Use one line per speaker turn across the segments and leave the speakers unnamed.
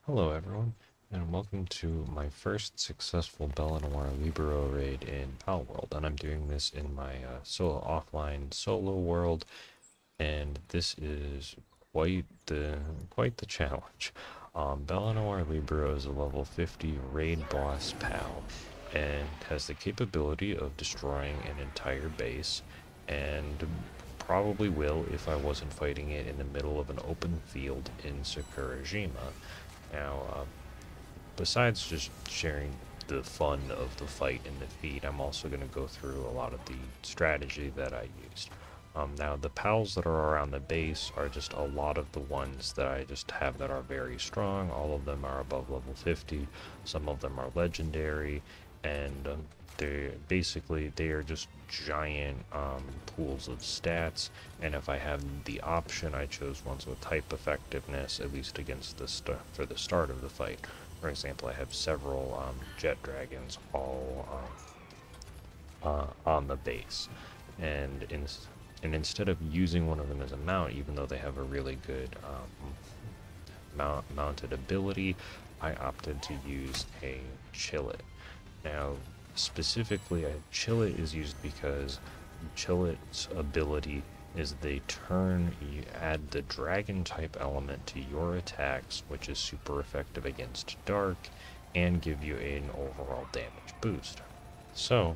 Hello everyone, and welcome to my first successful Bellanoir Libero raid in Palworld, and I'm doing this in my solo offline solo world, and this is quite the challenge. Bellanoir Libero is a level 50 raid boss pal, and has the capability of destroying an entire base, and probably will if I wasn't fighting it in the middle of an open field in Sakurajima. Now, besides just sharing the fun of the fight and the feat, I'm also going to go through a lot of the strategy that I used. Now, the pals that are around the base are just a lot of the ones that I just have that are very strong. All of them are above level 50. Some of them are legendary, and they are just giant pools of stats. And if I have the option, I chose ones with type effectiveness, at least against for the start of the fight. For example, I have several jet dragons all on the base, and instead of using one of them as a mount, even though they have a really good mounted ability, I opted to use a Chillet. Now, specifically, a Chillet is used because Chillet's ability is they turn, you add the dragon type element to your attacks, which is super effective against dark, and give you an overall damage boost. So,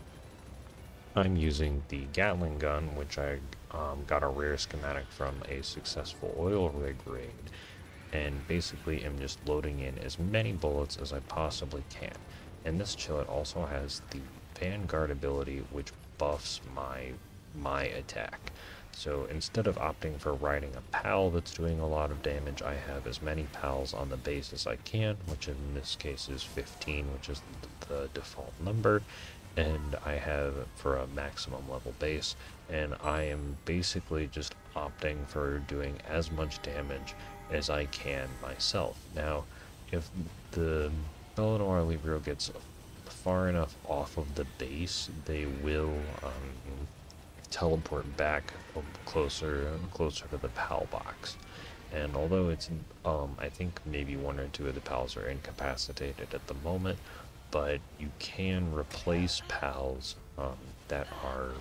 I'm using the Gatling gun, which I got a rare schematic from a successful oil rig raid, and basically am just loading in as many bullets as I possibly can. And this Chillet also has the Vanguard ability, which buffs my attack. So instead of opting for riding a pal that's doing a lot of damage, I have as many pals on the base as I can, which in this case is 15, which is the default number, and I have for a maximum level base, and I am basically just opting for doing as much damage as I can myself. Now, if the Bellanoir Libero gets far enough off of the base, they will teleport back closer to the PAL box. And although it's, I think maybe one or two of the pals are incapacitated at the moment, but you can replace pals that are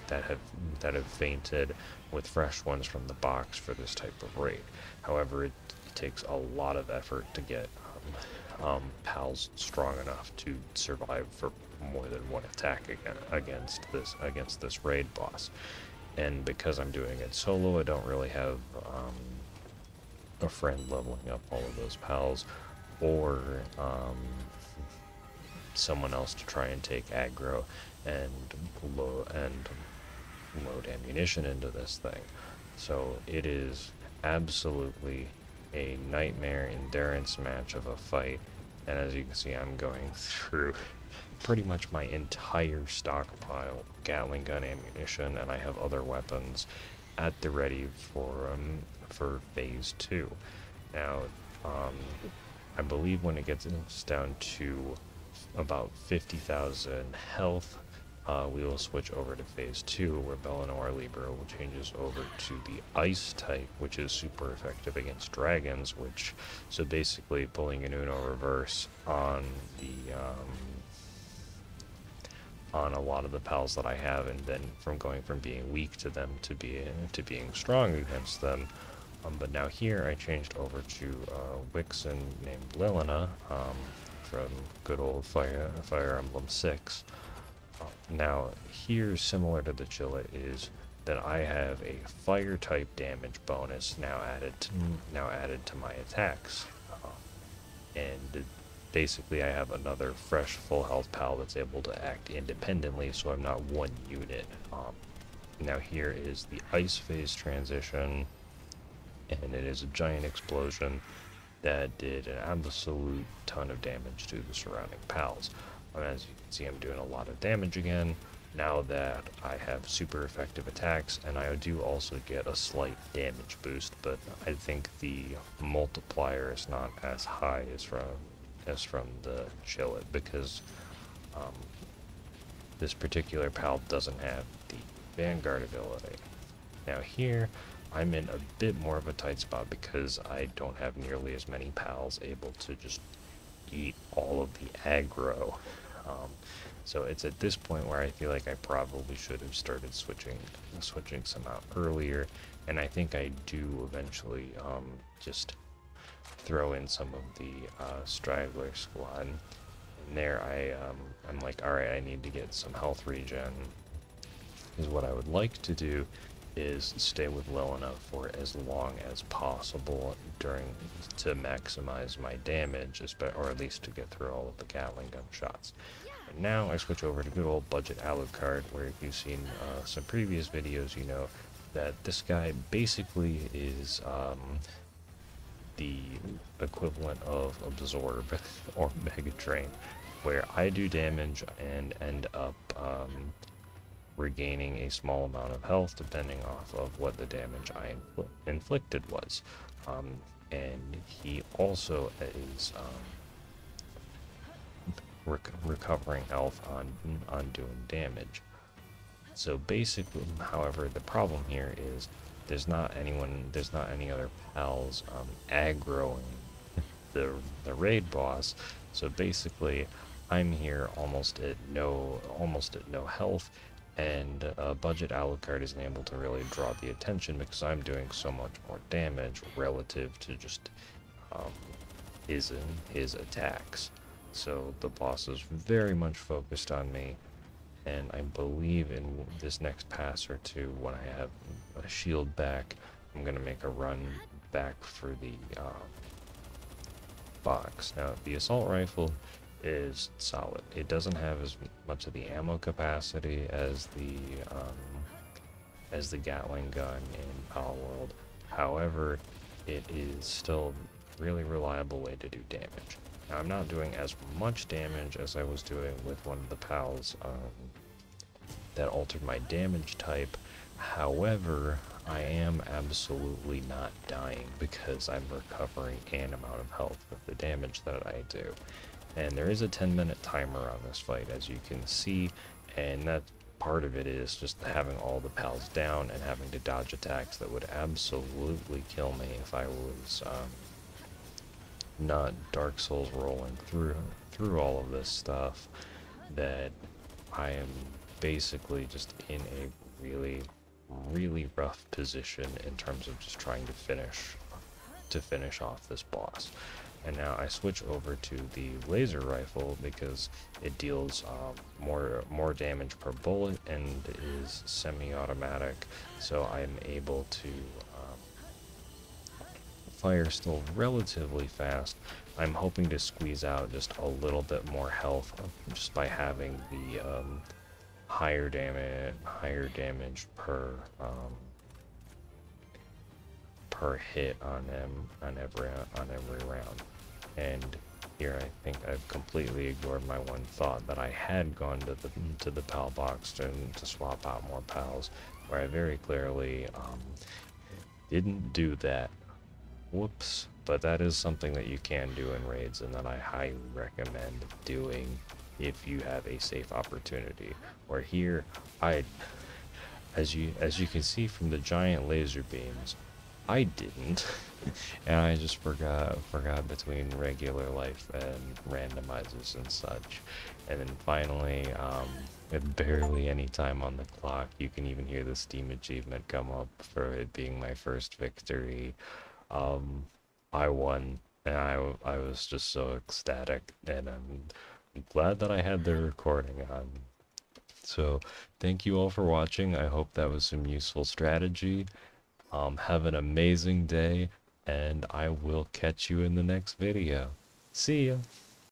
that have fainted with fresh ones from the box for this type of raid. However, it takes a lot of effort to get pals strong enough to survive for more than one attack against this raid boss. And because I'm doing it solo, I don't really have a friend leveling up all of those pals, or someone else to try and take aggro and load ammunition into this thing. So it is absolutely a nightmare endurance match of a fight, and as you can see, I'm going through pretty much my entire stockpile Gatling gun ammunition, and I have other weapons at the ready for phase 2. Now, I believe when it gets down to about 50,000 health, we will switch over to phase 2, where Bellanoir Libero changes over to the ice type, which is super effective against dragons, so basically pulling an Uno reverse on on a lot of the pals that I have, and then from going from being weak to them to being strong against them. But now here I changed over to Wixen named Lilina, from good old Fire Emblem 6. Now here, similar to the Chillet, is that I have a fire type damage bonus now added to my attacks, and basically I have another fresh full health pal that's able to act independently, so I'm not one unit. Now here is the ice phase transition, and it is a giant explosion that did an absolute ton of damage to the surrounding pals. As you can see, I'm doing a lot of damage again now that I have super effective attacks, and I do also get a slight damage boost, but I think the multiplier is not as high as from the Chillet, because this particular pal doesn't have the Vanguard ability. Now here, I'm in a bit more of a tight spot because I don't have nearly as many pals able to just eat all of the aggro. Um, so it's at this point where I feel like I probably should have started switching some out earlier, and I think I do eventually just throw in some of the straggler squad. And there I'm like, alright, I need to get some health regen. Because what I would like to do is stay with Lelena for as long as possible to maximize my damage, or at least to get through all of the Gatling gun shots. And now I switch over to good old budget Alucard, where if you've seen some previous videos, you know that this guy basically is the equivalent of Absorb or Mega Drain, where I do damage and end up regaining a small amount of health depending off of what the damage I inflicted was. And he also is recovering health on doing damage. So basically, however, the problem here is there's not any other pals aggroing the raid boss. So basically, I'm here almost at no health, and budget Alucard isn't able to really draw the attention because I'm doing so much more damage relative to just his attacks. So the boss is very much focused on me, and I believe in this next pass or two, when I have a shield back, I'm gonna make a run back for the box. Now the assault rifle is solid. It doesn't have as much of the ammo capacity as the Gatling gun in Palworld. However, it is still a really reliable way to do damage. Now I'm not doing as much damage as I was doing with one of the pals that altered my damage type. However, I am absolutely not dying because I'm recovering an amount of health with the damage that I do. And there is a 10-minute timer on this fight, as you can see, and that part of it is just having all the pals down and having to dodge attacks that would absolutely kill me if I was not Dark Souls rolling through all of this stuff. That I am basically just in a really rough position in terms of just trying to finish off this boss. And now I switch over to the laser rifle because it deals more damage per bullet and is semi-automatic, so I'm able to fire still relatively fast. I'm hoping to squeeze out just a little bit more health just by having the higher damage per hit on every round. And here I think I've completely ignored my one thought that I had gone to the pal box to swap out more pals, where I very clearly didn't do that. Whoops. But that is something that you can do in raids, and that I highly recommend doing if you have a safe opportunity. Where here, as you can see from the giant laser beams, I didn't, and I just forgot between regular life and randomizers and such. And then finally, with barely any time on the clock, you can even hear the Steam achievement come up for it being my first victory. I won, and I was just so ecstatic, and I'm glad that I had the recording on. So thank you all for watching. I hope that was some useful strategy. Have an amazing day, and I will catch you in the next video. See ya!